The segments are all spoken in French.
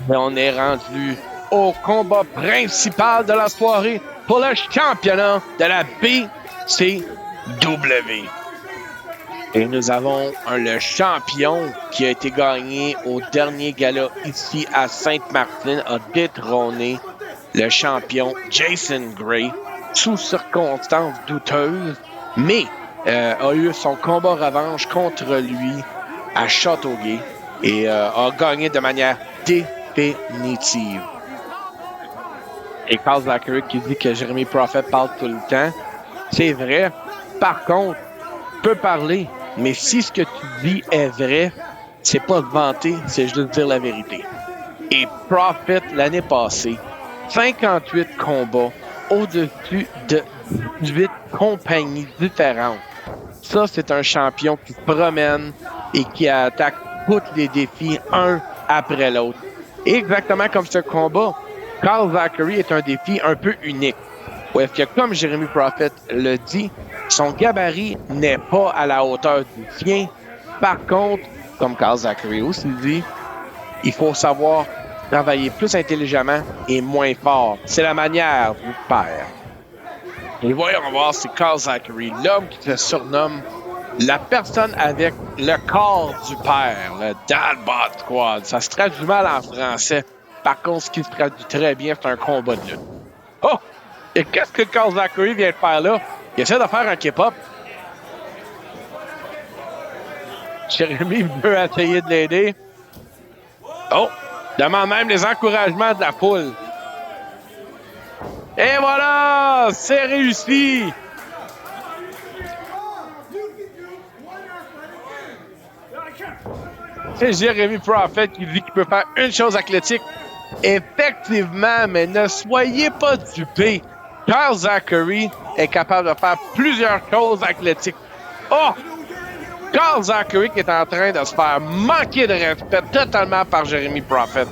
Et on est rendu au combat principal de la soirée pour le championnat de la BCW. Et nous avons le champion qui a été gagné au dernier gala ici à Sainte-Martine, a détrôné le champion Jason Gray sous circonstances douteuses, mais a eu son combat revanche contre lui à Châteauguay et a gagné de manière définitive. Et Carl Zachary qui dit que Jeremy Prophet parle tout le temps, c'est vrai. Par contre, peut parler, mais si ce que tu dis est vrai, c'est pas de vanter, c'est juste de dire la vérité. Et Prophet, l'année passée, 58 combats au-dessus de 18 compagnies différentes. Ça, c'est un champion qui se promène et qui attaque tous les défis un après l'autre. Et exactement comme ce combat, Carl Zachary est un défi un peu unique. Où est-ce que, comme Jeremy Prophet le dit, son gabarit n'est pas à la hauteur du sien. Par contre, comme Carl Zachary aussi dit, il faut savoir travailler plus intelligemment et moins fort. C'est la manière du père. Et voyons voir, c'est Carl Zachary, l'homme qui se surnomme la personne avec le corps du père, le Dad Bod Squad. Ça se traduit mal en français. Par contre, ce qui se traduit très bien, c'est un combat de lutte. Oh! Et qu'est-ce que Carl Zachary vient de faire là? Il essaie de faire un K-pop. Jeremy veut essayer de l'aider. Oh! Demande même les encouragements de la foule. Et voilà! C'est réussi! C'est Jeremy Prophet qui dit qu'il peut faire une chose athlétique. Effectivement, mais ne soyez pas dupés. Carl Zachary est capable de faire plusieurs choses athlétiques. Oh! Carl Zachary qui est en train de se faire manquer de respect totalement par Jeremy Prophet.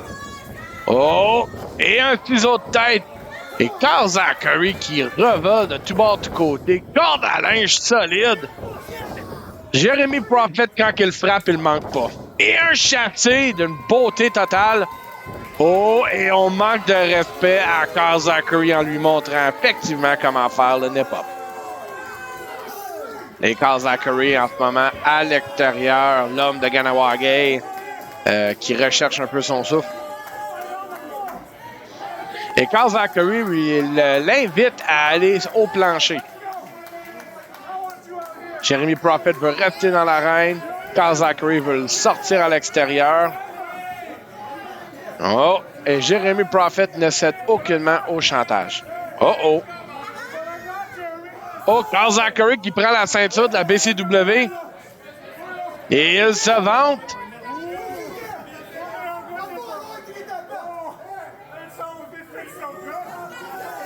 Oh! Et un ciseau de tête. Et Carl Zachary qui revole de tout bord, de tout côté. Corde à linge solide. Jeremy Prophet, quand il frappe, il manque pas. Et un châssis d'une beauté totale. Oh, et on manque de respect à Carl Zachary en lui montrant effectivement comment faire le nip-up. Et Carl Zachary, en ce moment, à l'extérieur, l'homme de Ganawagay, qui recherche un peu son souffle. Et Carl Zachary, il l'invite à aller au plancher. Jeremy Prophet veut rester dans l'arène. Carl Zachary veut le sortir à l'extérieur. Oh, et Jeremy Prophet ne cède aucunement au chantage. Oh, oh. Oh, Carl Zachary qui prend la ceinture de la BCW. Et il se vante.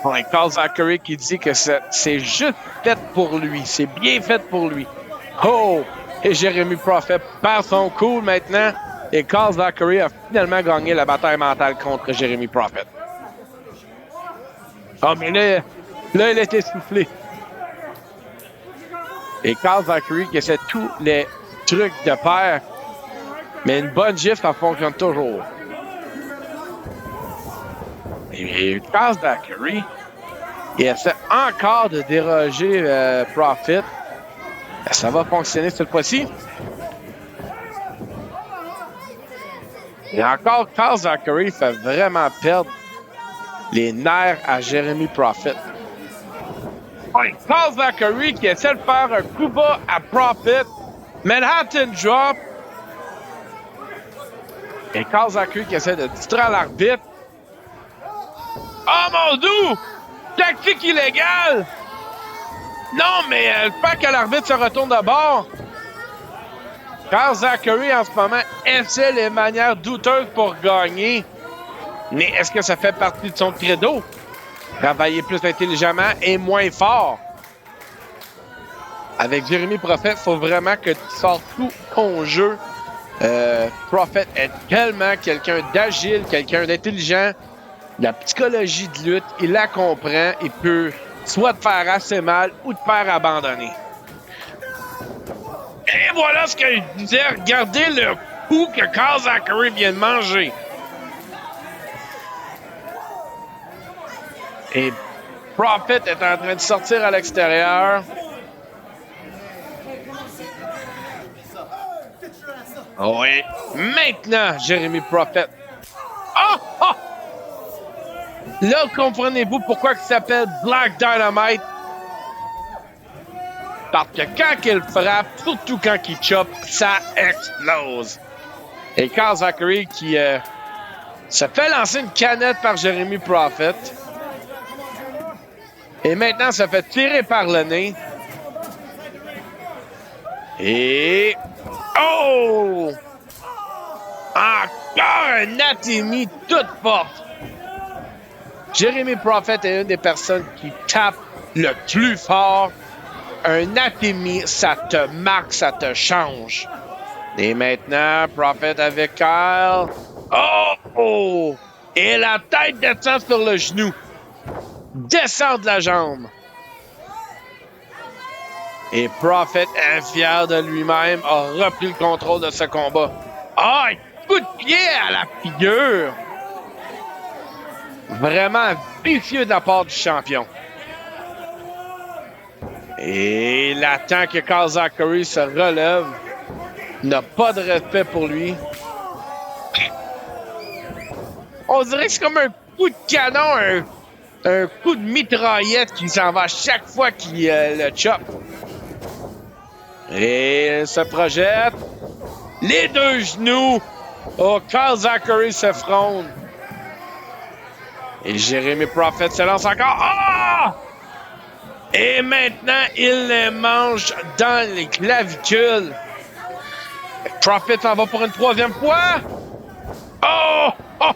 Ouais, Carl Zachary qui dit que c'est juste fait pour lui. C'est bien fait pour lui. Oh! Et Jeremy Prophet perd son coup maintenant. Et Carl Zachary a finalement gagné la bataille mentale contre Jeremy Prophet. Oh, mais là, il a été soufflé. Et Carl Zachary qui essaie tous les trucs de père. Mais une bonne gifle, ça fonctionne toujours. Et Carl Zachary, il essaie encore de déroger Prophet. Ça va fonctionner cette fois-ci. Et encore, Carl Zachary fait vraiment perdre les nerfs à Jeremy Prophet. Ouais, Carl Zachary qui essaie de faire un coup bas à Prophet. Manhattan drop. Et Carl Zachary qui essaie de distraire l'arbitre. Oh mon Dieu! Tactique illégale! Non, mais pas que l'arbitre se retourne de bord. Carl Zachary, en ce moment, essaie les manières douteuses pour gagner. Mais est-ce que ça fait partie de son credo? Travailler plus intelligemment et moins fort. Avec Jeremy Prophet, il faut vraiment que tu sortes tout ton jeu. Prophet est tellement quelqu'un d'agile, quelqu'un d'intelligent. La psychologie de lutte, il la comprend. Il peut soit te faire assez mal ou te faire abandonner. Et voilà ce que je disais. Regardez le coup que Carl Zachary vient de manger. Et Prophet est en train de sortir à l'extérieur. Oui. Maintenant, Jeremy Prophet. Oh! Oh! Là, comprenez-vous pourquoi il s'appelle Black Dynamite? Parce que quand il frappe, surtout quand il chope, ça explose. Et Kyle Zachary qui se fait lancer une canette par Jeremy Prophet. Et maintenant, se fait tirer par le nez. Et... Oh! Encore un atémie toute forte. Jeremy Prophet est une des personnes qui tape le plus fort. Un atémie, ça te marque, ça te change. Et maintenant, Prophet avec Kyle. Oh! Oh! Et la tête descend sur le genou. Descend de la jambe. Et Prophet, fier de lui-même, a repris le contrôle de ce combat. Ah! Coup de pied à la figure. Vraiment vicieux de la part du champion. Et il attend que Kyle Zachary se relève. N'a pas de respect pour lui. On dirait que c'est comme un coup de canon, un coup de mitraillette qui s'en va à chaque fois qu'il le chope. Et il se projette. Les deux genoux. Oh, Kyle Zachary se fronde. Et Jeremy Prophet se lance encore. Ah! Et maintenant, il les mange dans les clavicules. Prophet s'en va pour une troisième fois. Oh! Oh!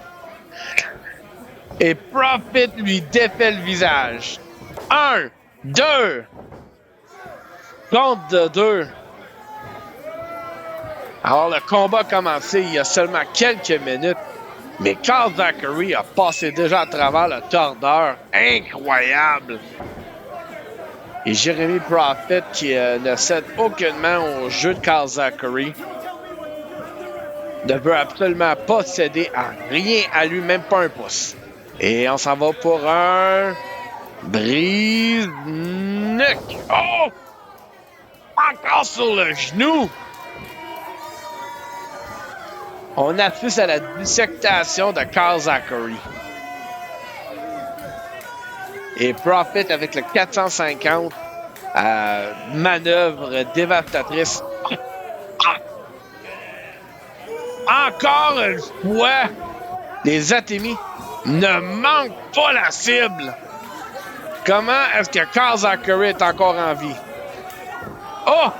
Et Prophet lui défait le visage. 1, 2. Compte de 2. Alors, le combat a commencé il y a seulement quelques minutes. Mais Kyle Zachary a passé déjà à travers le tordeur. Incroyable! Et Jeremy Prophet qui ne cède aucunement au jeu de Kyle Zachary. Ne veut absolument pas céder à rien à lui, même pas un pouce. Et on s'en va pour un brise-nuque. Oh! Encore sur le genou. On assiste à la dissectation de Kyle Zachary. Et Prophet avec le 450 manœuvre dévastatrice. Encore une fois, les Atémis ne manquent pas la cible. Comment est-ce que Kyle Zachary est encore en vie? Oh!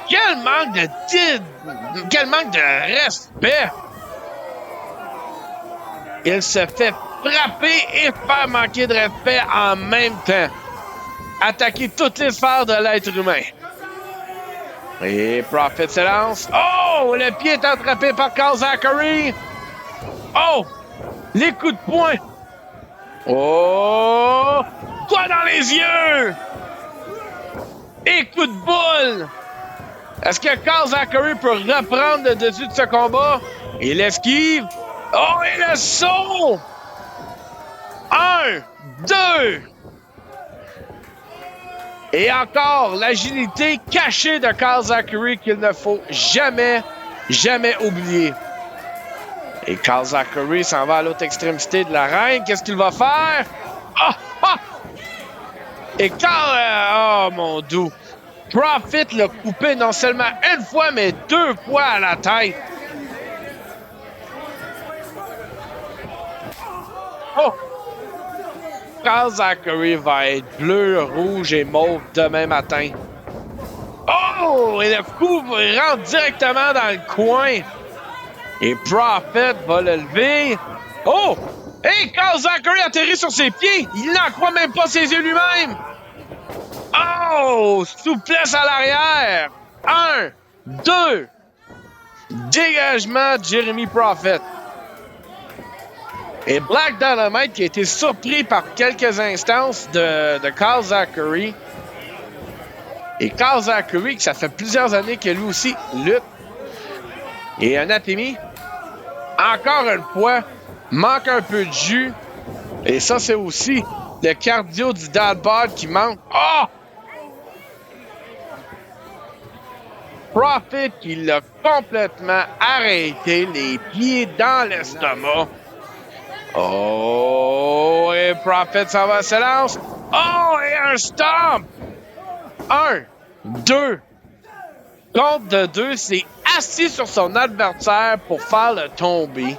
Quel manque de respect! Il se fait frapper et faire manquer de respect en même temps. Attaquer toutes les sphères de l'être humain. Et Prophet se lance. Oh! Le pied est attrapé par Kyle Zachary. Oh! Les coups de poing. Oh! Quoi dans les yeux? Et coup de boule. Est-ce que Kyle Zachary peut reprendre le dessus de ce combat? Il esquive. Oh, et le saut! 1, 2. Et encore, l'agilité cachée de Kyle Zachary qu'il ne faut jamais, jamais oublier. Et Kyle Zachary s'en va à l'autre extrémité de l'arène. Qu'est-ce qu'il va faire? Ah! Ah! Et Kyle... oh, mon doux. Prophet l'a coupé non seulement une fois, mais 2 fois à la tête. Oh! Kyle Zachary va être bleu, rouge et mauve demain matin. Oh! Et le coup rentre directement dans le coin. Et Prophet va le lever. Oh! Hey! Kyle Zachary atterrit sur ses pieds. Il n'en croit même pas ses yeux lui-même. Oh! Souplesse à l'arrière. 1, 2. Dégagement de Jeremy Prophet. Et Black Dynamite qui a été surpris par quelques instances de Kyle Zachary. Et Kyle Zachary, que ça fait plusieurs années que lui aussi lutte. Et Anathemi, encore une fois, manque un peu de jus. Et ça, c'est aussi le cardio du dad bod qui manque. Ah! Oh! Profit qui l'a complètement arrêté, les pieds dans l'estomac. Oh! Et Profit, ça va, se lance. Oh! Et un stomp! 1, 2. Compte de 2, c'est assis sur son adversaire pour faire le tomber.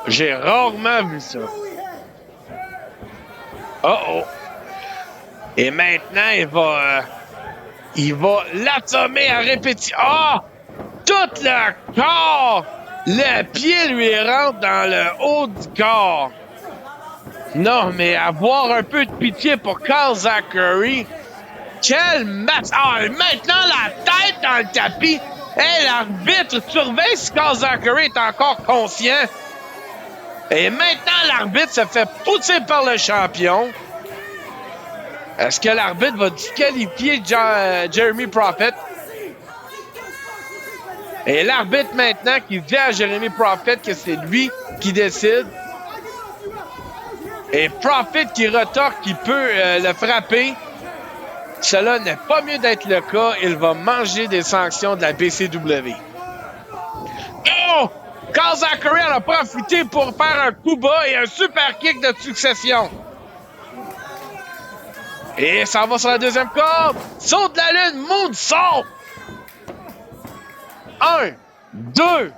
J'ai rarement vu ça. Oh! Et maintenant, il va l'assommer à répétition. Ah! Tout le corps! Le pied lui rentre dans le haut du corps. Non, mais avoir un peu de pitié pour Kyle Zachary. Quel match! Ah, maintenant, la tête dans le tapis. Hey, l'arbitre surveille si Kyle Zachary est encore conscient. Et maintenant, l'arbitre se fait pousser par le champion. Est-ce que l'arbitre va disqualifier Jeremy Profit? Et l'arbitre maintenant qui dit à Jeremy Profit que c'est lui qui décide. Et Profit qui retorque qu'il peut le frapper. Cela n'est pas mieux d'être le cas. Il va manger des sanctions de la BCW. Oh! Kyle Zachary en a profité pour faire un coup bas et un super kick de succession. Et ça va sur la deuxième corde. Saute de la lune, moonsault. 1, 2.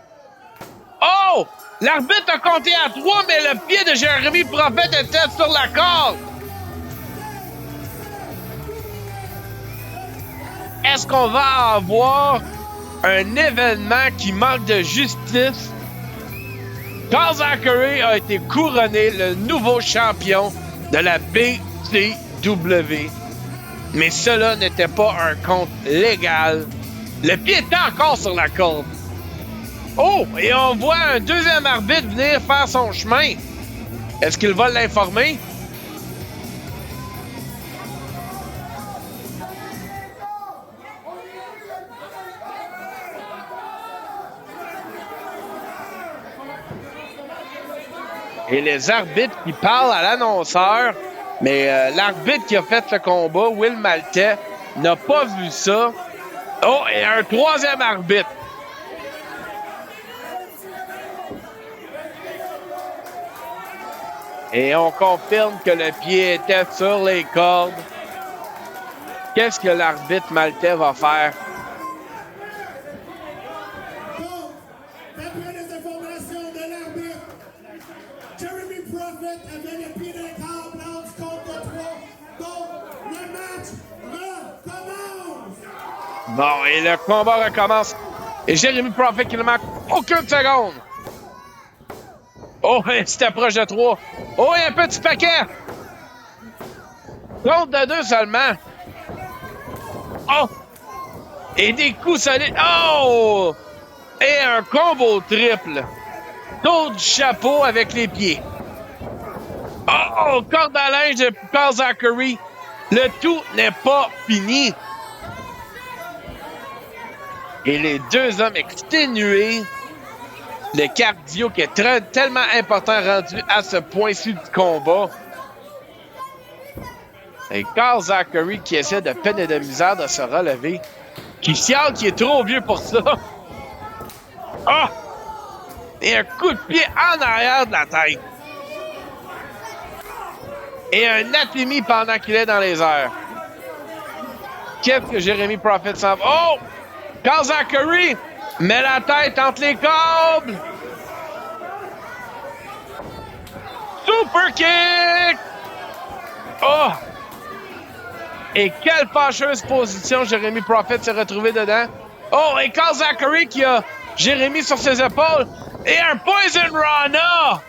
Oh! L'arbitre a compté à 3, mais le pied de Jeremy Profit était sur la corde. Est-ce qu'on va avoir un événement qui manque de justice? Kyle Zachary a été couronné le nouveau champion de la BCW. Mais cela n'était pas un compte légal. Le pied était encore sur la corde. Oh! Et on voit un deuxième arbitre venir faire son chemin. Est-ce qu'il va l'informer? Et les arbitres qui parlent à l'annonceur, mais l'arbitre qui a fait le combat, Will Maltais, n'a pas vu ça. Oh, et un troisième arbitre. Et on confirme que le pied était sur les cordes. Qu'est-ce que l'arbitre maltais va faire? D'après les informations de l'arbitre, Jeremy Profit avait le pied d'un corps blanc du compte de 3. Donc, le match recommence. Bon, et le combat recommence. Et Jeremy Profit qui ne manque aucune seconde. Oh, c'était proche de 3. Oh, et un petit paquet. Compte de 2 seulement. Oh! Et des coups solides. Oh! Et un combo triple. Tour du chapeau avec les pieds. Oh! Corde à linge de Kyle Zachary. Le tout n'est pas fini. Et les deux hommes exténués. Le cardio qui est tellement important rendu à ce point-ci du combat. Et Kyle Zachary qui essaie de peine et de misère de se relever. Qui chiale qui est trop vieux pour ça. Ah! Et un coup de pied en arrière de la tête. Et un atémie pendant qu'il est dans les airs. Qu'est-ce que Jeremy Profit s'en va? Oh! Kyle Zachary met la tête entre les câbles. Super kick! Oh! Et quelle fâcheuse position Jeremy Profit s'est retrouvé dedans. Oh, et Kyle Zachary qui a Jérémy sur ses épaules. Et un Poison Rana!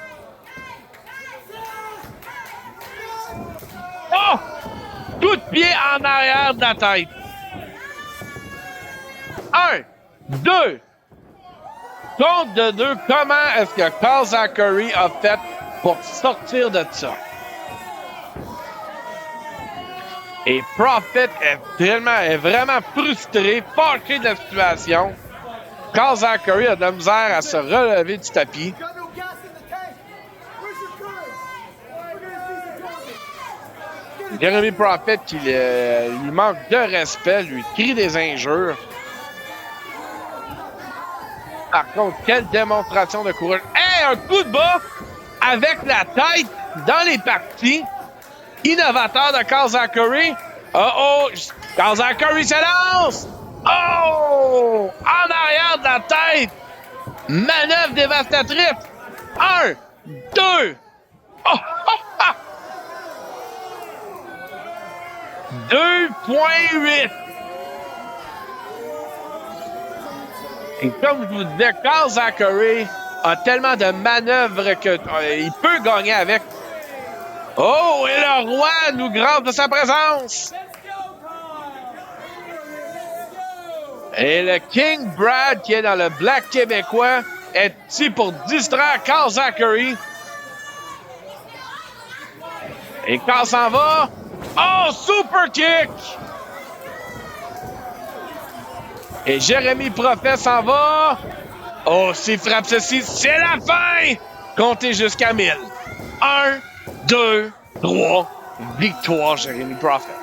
Oh! Coup de pied en arrière de la tête. 1, 2. Compte de 2. Comment est-ce que Kyle Zachary a fait pour sortir de ça? Et Profit est vraiment frustré, fâché de la situation. Kyle Zachary a de la misère à se relever du tapis. Jeremy Prophet qui lui manque de respect, lui crie des injures. Par contre, quelle démonstration de courage. Hey, un coup de bas avec la tête dans les parties. Innovateur de Kyle Zachary. Oh, Kyle Zachary se lance. Oh, en arrière de la tête. Manœuvre dévastatrice. 1, 2. Oh, oh, ah. 2,8. Et comme je vous disais, Kyle Zachary a tellement de manœuvres qu'il peut gagner avec. Oh, et le roi nous grâce de sa présence. Et le King Brad, qui est dans le Black québécois, est ici pour distraire Kyle Zachary. Et Kyle s'en va. Oh, super kick! Et Jeremy Prophet s'en va. Oh, s'il frappe ceci, c'est la fin! Comptez jusqu'à 1000. 1, 2, 3. Victoire, Jeremy Prophet.